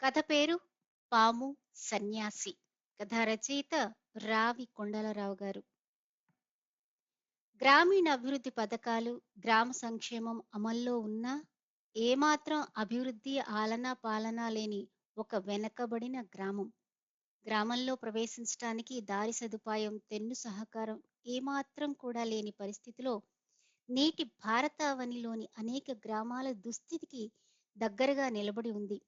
కథ పేరు పాము సన్యాసి. కథ రచయిత రావి కొండలరావు గారు. గ్రామీణ అభివృద్ధి పథకాలు, గ్రామ సంక్షేమం అమల్లో ఉన్నా ఏమాత్రం అభివృద్ధి ఆలనా పాలనా లేని ఒక వెనకబడిన గ్రామం. గ్రామంలో ప్రవేశించటానికి దారి సదుపాయం, తెన్ను సహకారం ఏమాత్రం కూడా లేని పరిస్థితిలో నేటి భారతావనిలోని అనేక గ్రామాల దుస్థితికి దగ్గరగా నిలబడి ఉంది.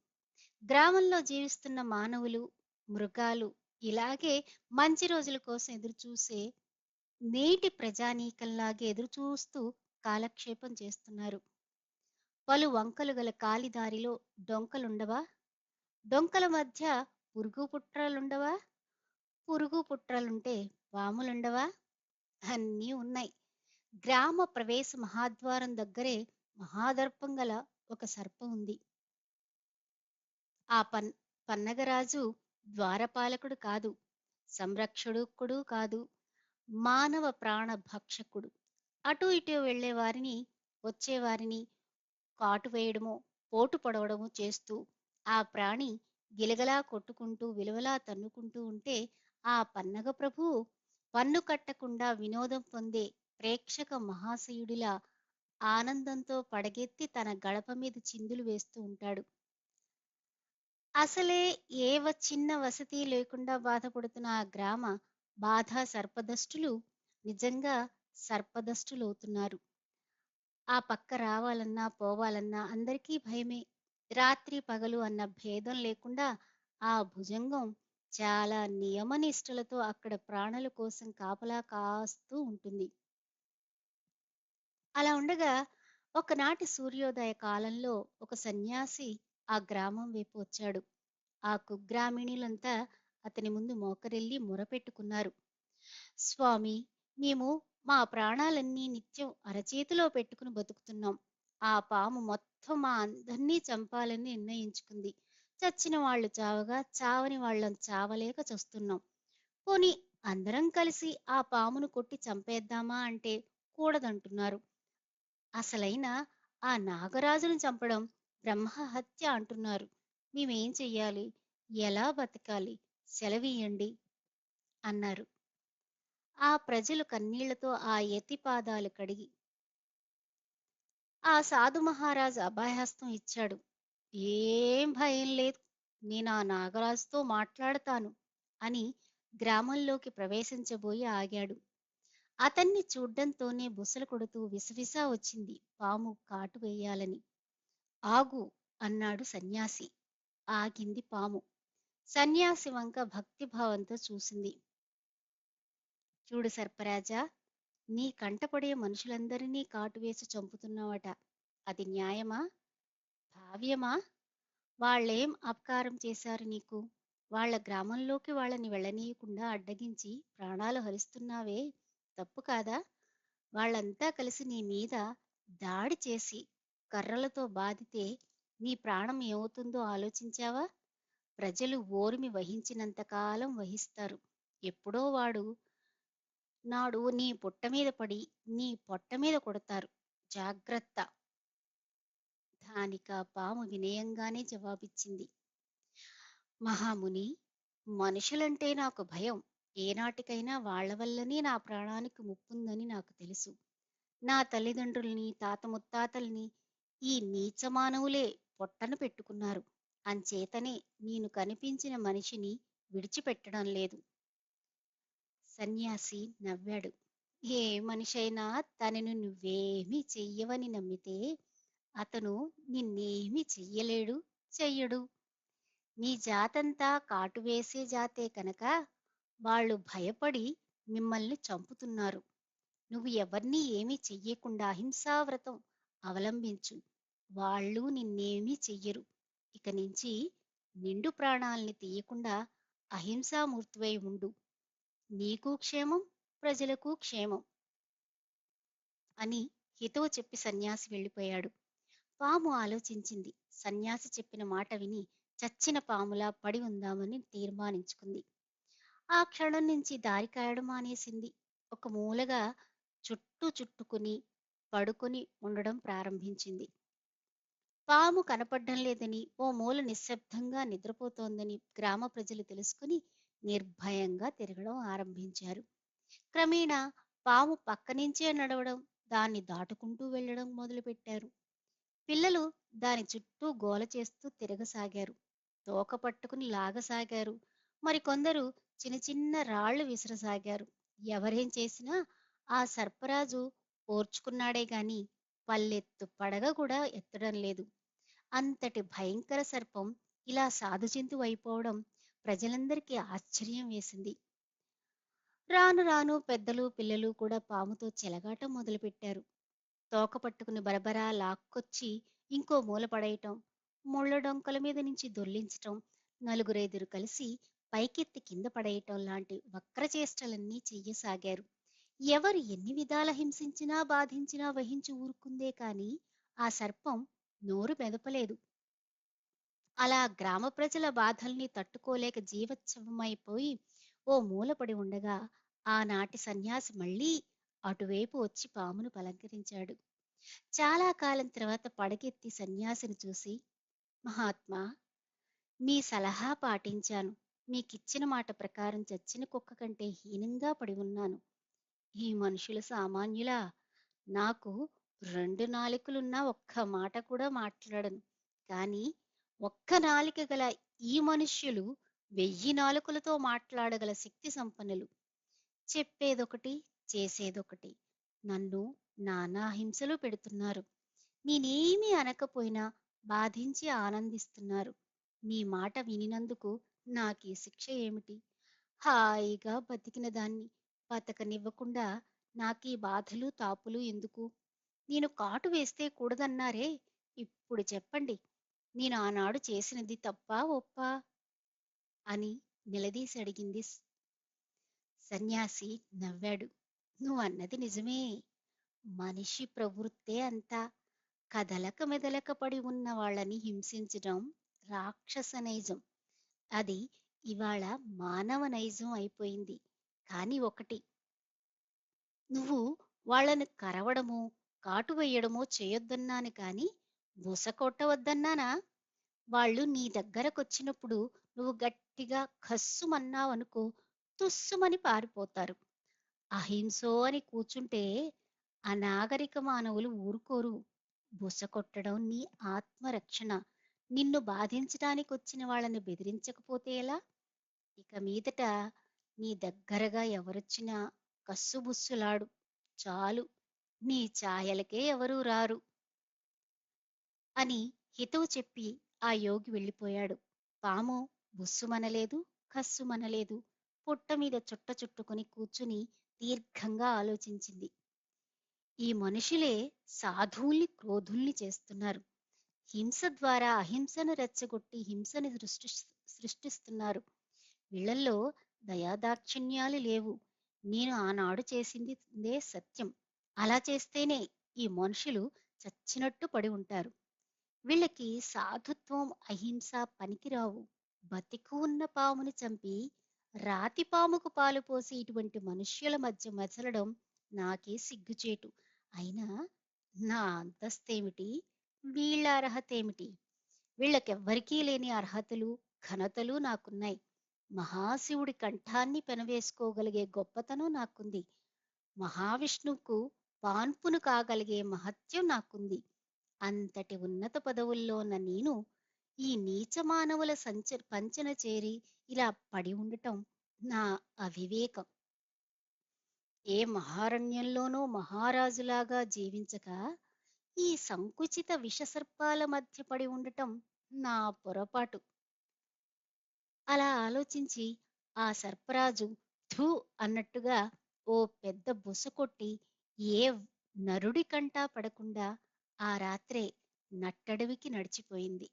గ్రామంలో జీవిస్తున్న మానవులు, మృగాలు ఇలాగే మంచి రోజుల కోసం ఎదురుచూసే నేటి ప్రజానీకంలాగే ఎదురుచూస్తూ కాలక్షేపం చేస్తున్నారు. పలు వంకలు గల కాలిదారిలో డొంకలుండవా? డొంకల మధ్య పురుగు పుట్రలుండవా? పురుగు పుట్రలుంటే పాములుండవా? అన్నీ ఉన్నాయి. గ్రామ ప్రవేశ మహాద్వారం దగ్గరే మహాదర్పం గల ఒక సర్పం ఉంది. ఆ పన్నగరాజు ద్వారపాలకుడు కాదు, సంరక్షకుడు కాదు, మానవ ప్రాణ భక్షకుడు. అటు ఇటు వెళ్ళేవారిని, వచ్చేవారిని కాటు వేయడమో, పోటు పొడవడమో చేస్తూ ఆ ప్రాణి గిలగలా కొట్టుకుంటూ విలవలా తన్నుకుంటూ ఉంటే ఆ పన్నగ ప్రభువు పన్ను కట్టకుండా వినోదం పొందే ప్రేక్షక మహాశయుడిలా ఆనందంతో పడగెత్తి తన గడప మీద చిందులు వేస్తూ ఉంటాడు. అసలే చిన్న వసతి లేకుండా బాధపడుతున్న ఆ గ్రామ బాధా సర్పదష్టులు నిజంగా సర్పదష్టులవుతున్నారు. ఆ పక్క రావాలన్నా, పోవాలన్నా అందరికీ భయమే. రాత్రి పగలు అన్న భేదం లేకుండా ఆ భుజంగం చాలా నియమనిష్టలతో అక్కడ ప్రాణుల కోసం కాపలా కాస్తూ ఉంటుంది. అలా ఉండగా ఒకనాటి సూర్యోదయ కాలంలో ఒక సన్యాసి ఆ గ్రామం వైపు వచ్చాడు. ఆ కుగ్రామీణులంతా అతని ముందు మోకరిల్లి మొరపెట్టుకున్నారు. స్వామి, మేము మా ప్రాణాలన్నీ నిత్యం అరచేతిలో పెట్టుకుని బతుకుతున్నాం. ఆ పాము మొత్తం మా అందరినీ చంపాలని నిర్ణయించుకుంది. చచ్చిన వాళ్ళు చావగా, చావని వాళ్ళం చావలేక చస్తున్నాం. పోనీ అందరం కలిసి ఆ పామును కొట్టి చంపేద్దామా అంటే కూడదంటున్నారు. అసలైన ఆ నాగరాజును చంపడం బ్రహ్మహత్య అంటున్నారు. మేమేం చెయ్యాలి? ఎలా బతకాలి? సెలవీయండి అన్నారు. ఆ ప్రజలు కన్నీళ్లతో ఆ యతి పాదాలు కడిగి ఆ సాధు మహారాజు అభయహస్తం ఇచ్చాడు. ఏం భయం లేదు, నేను ఆ నాగరాజుతో మాట్లాడతాను అని గ్రామంలోకి ప్రవేశించబోయి ఆగాడు. అతన్ని చూడ్డంతోనే బుసలు కొడుతూ విసవిసా వచ్చింది పాము కాటు వేయాలని. ఆగు అన్నాడు సన్యాసి. ఆగింది పాము. సన్యాసి వంక భక్తిభావంతో చూసింది. చూడు సర్పరాజా, నీ కంటపడే మనుషులందరినీ కాటువేసి చంపుతున్నావట. అది న్యాయమా? భావ్యమా? వాళ్ళేం అపకారం చేశారు నీకు? వాళ్ళ గ్రామంలోకి వాళ్ళని వెళ్ళనీయకుండా అడ్డగించి ప్రాణాలు హరిస్తున్నావే, తప్పు కాదా? వాళ్ళంతా కలిసి నీ మీద దాడి చేసి కర్రలతో బాదితే నీ ప్రాణం ఏమవుతుందో ఆలోచించావా? ప్రజలు ఓర్మి వహించినంత కాలం వహిస్తారు. ఎప్పుడో నాడు నీ పుట్ట మీద పడి నీ పొట్ట మీద కొడతారు. జాగ్రత్త. దానికా పాము వినయంగానే జవాబిచ్చింది. మహాముని, మనుషులంటే నాకు భయం. ఏనాటికైనా వాళ్ళ వల్లనే నా ప్రాణానికి ముప్పుందని నాకు తెలుసు. నా తల్లిదండ్రుల్ని, తాత ముత్తాతల్ని ఈ నీచ మానవులే పొట్టన పెట్టుకున్నారు. అంచేతనే నేను కనిపించిన మనిషిని విడిచిపెట్టడం లేదు. సన్యాసి నవ్వాడు. ఏ మనిషైనా తనను నువ్వేమీ చెయ్యవని నమ్మితే అతను నిన్నేమీ చెయ్యలేడు, చెయ్యడు. నీ జాతంతా కాటువేసే జాతే కనుక వాళ్ళు భయపడి మిమ్మల్ని చంపుతున్నారు. నువ్వు ఎవర్నీ ఏమీ చెయ్యకుండా అహింసావ్రతం అవలంబించు. వాళ్ళు నిన్నేమీ చెయ్యరు. ఇక నుంచి నిండు ప్రాణాల్ని తీయకుండా అహింసామూర్తివై ఉండు. నీకు క్షేమం, ప్రజలకు క్షేమం అని హితవు చెప్పి సన్యాసి వెళ్ళిపోయాడు. పాము ఆలోచించింది. సన్యాసి చెప్పిన మాట విని చచ్చిన పాములా పడి ఉందామని తీర్మానించుకుంది. ఆ క్షణం నుంచి దారి కాయడం మానేసింది. ఒక మూలగా చుట్టుకుని పడుకొని ఉండడం ప్రారంభించింది. పాము కనపడ్డం లేదని, ఓ మూల నిశ్శబ్దంగా నిద్రపోతోందని గ్రామ ప్రజలు తెలుసుకుని నిర్భయంగా తిరగడం ఆరంభించారు. క్రమేణా పాము పక్క నుంచే నడవడం, దాన్ని దాటుకుంటూ వెళ్ళడం మొదలుపెట్టారు. పిల్లలు దాని చుట్టూ గోల చేస్తూ తిరగసాగారు. తోక పట్టుకుని లాగసాగారు. మరికొందరు చిన్న చిన్న రాళ్లు విసరసాగారు. ఎవరేం చేసినా ఆ సర్పరాజు ఓర్చుకున్నాడే గాని పల్లెత్తు పడగ కూడా ఎత్తడం లేదు. అంతటి భయంకర సర్పం ఇలా సాధు జంతువు అయిపోవడం ప్రజలందరికీ ఆశ్చర్యం వేసింది. రాను రాను పెద్దలు పిల్లలు కూడా పాముతో చెలగాటం మొదలుపెట్టారు. తోక పట్టుకుని బరబరా లాక్కొచ్చి ఇంకో మూల పడేయటం, ముళ్ళ డొంకల మీద నుంచి దొర్లించటం, నలుగురైదురు కలిసి పైకెత్తి కింద పడేయటం లాంటి వక్రచేష్టలన్నీ చెయ్యసాగారు. ఎవరు ఎన్ని విధాల హింసించినా బాధించినా వహించి ఊరుకుందే కాని ఆ సర్పం నోరు మెదపలేదు. అలా గ్రామ ప్రజల బాధల్ని తట్టుకోలేక జీవచ్ఛవమైపోయి ఓ మూలపడి ఉండగా ఆనాటి సన్యాసి మళ్ళీ అటువైపు వచ్చి పామును పలంకరించాడు. చాలా కాలం తర్వాత పడగెత్తి సన్యాసిని చూసి, మహాత్మా, మీ సలహా పాటించాను. మీకిచ్చిన మాట ప్రకారం చచ్చిన కుక్క కంటే హీనంగా పడి ఉన్నాను. ఈ మనుషులు సామాన్యులా? నాకు రెండు నాలుకలున్నా ఒక్క మాట కూడా మాట్లాడను. కానీ ఒక్క నాలిక గల ఈ మనుష్యులు 1000 నాలుకలతో మాట్లాడగల శక్తి సంపన్నులు. చెప్పేదొకటి, చేసేదొకటి. నన్ను నానా హింసలు పెడుతున్నారు. నేనేమీ అనకపోయినా బాధించి ఆనందిస్తున్నారు. మీ మాట వినినందుకు నాకీ శిక్ష ఏమిటి? హాయిగా బతికిన దాన్ని బతకనివ్వకుండా నాకీ బాధలు తాపులు ఎందుకు? నేను కాటు వేస్తే కూడదన్నారే, ఇప్పుడు చెప్పండి. నేను ఆనాడు చేసినది తప్పా ఒప్పా అని నిలదీసి అడిగింది. సన్యాసి నవ్వాడు. నువ్వన్నది నిజమే. మనిషి ప్రవృత్తే అంతా. కదలక మెదలక పడి ఉన్న వాళ్ళని హింసించడం రాక్షస నైజం. అది ఇవాళ మానవ నైజం అయిపోయింది. కానీ ఒకటి, నువ్వు వాళ్ళని కరవడమో కాటు వేయడమో చేయొద్దన్నాను కాని బుస కొట్టవద్దన్నానా? వాళ్ళు నీ దగ్గరకొచ్చినప్పుడు నువ్వు గట్టిగా ఖస్సుమన్నావనుకో, తుస్సుమని పారిపోతారు. అహింసో అని కూచుంటే అనాగరిక మానవులు ఊరుకోరు. బుస కొట్టడం నీ ఆత్మరక్షణ. నిన్ను బాధించటానికొచ్చిన వాళ్ళని బెదిరించకపోతే ఎలా? ఇక మీదట నీ దగ్గరగా ఎవరొచ్చినా కస్సుబుస్సులాడు. చాలు, నీ ఛాయలకే ఎవరూ రారు అని హితవు చెప్పి ఆ యోగి వెళ్ళిపోయాడు. పాము బుస్సుమనలేదు, కస్సుమనలేదు. పుట్ట మీద చుట్ట చుట్టుకొని కూర్చుని దీర్ఘంగా ఆలోచించింది. ఈ మనుషులే సాధువుల్ని క్రోధుల్ని చేస్తున్నారు. హింస ద్వారా అహింసను రెచ్చగొట్టి హింసని సృష్టిస్తున్నారు. వీళ్ళల్లో దయాదాక్షిణ్యాలు లేవు. నేను ఆనాడు చేసిందే సత్యం. అలా చేస్తేనే ఈ మనుషులు చచ్చినట్టు పడి ఉంటారు. వీళ్ళకి సాధుత్వం అహింస పనికిరావు. బతికి ఉన్న పాముని చంపి రాతి పాముకు పాలు పోసి ఇటువంటి మనుష్యుల మధ్య మసలడం నాకే సిగ్గుచేటు. అయినా నా అంతస్తేమిటి? వీళ్ళ అర్హత ఏమిటి? వీళ్ళకెవ్వరికీ లేని అర్హతలు ఘనతలు నాకున్నాయి. మహాశివుడి కంఠాన్ని పెనవేసుకోగలిగే గొప్పతనం నాకుంది. మహావిష్ణువుకు పాన్పును కాగలిగే మహత్యం నాకుంది. అంతటి ఉన్నత పదవుల్లో ఉన్న నేను ఈ నీచ మానవుల పంచన చేరి ఇలా పడి ఉండటం నా అవివేకం. ఏ మహారణ్యంలోనో మహారాజులాగా జీవించక ఈ సంకుచిత విషసర్పాల మధ్య పడి ఉండటం నా పొరపాటు. అలా ఆలోచించి ఆ సర్పరాజు థూ అన్నట్టుగా ఓ పెద్ద బుస కొట్టి ఏ నరుడి కంటా పడకుండా ఆ రాత్రే నట్టడవికి నడిచిపోయింది.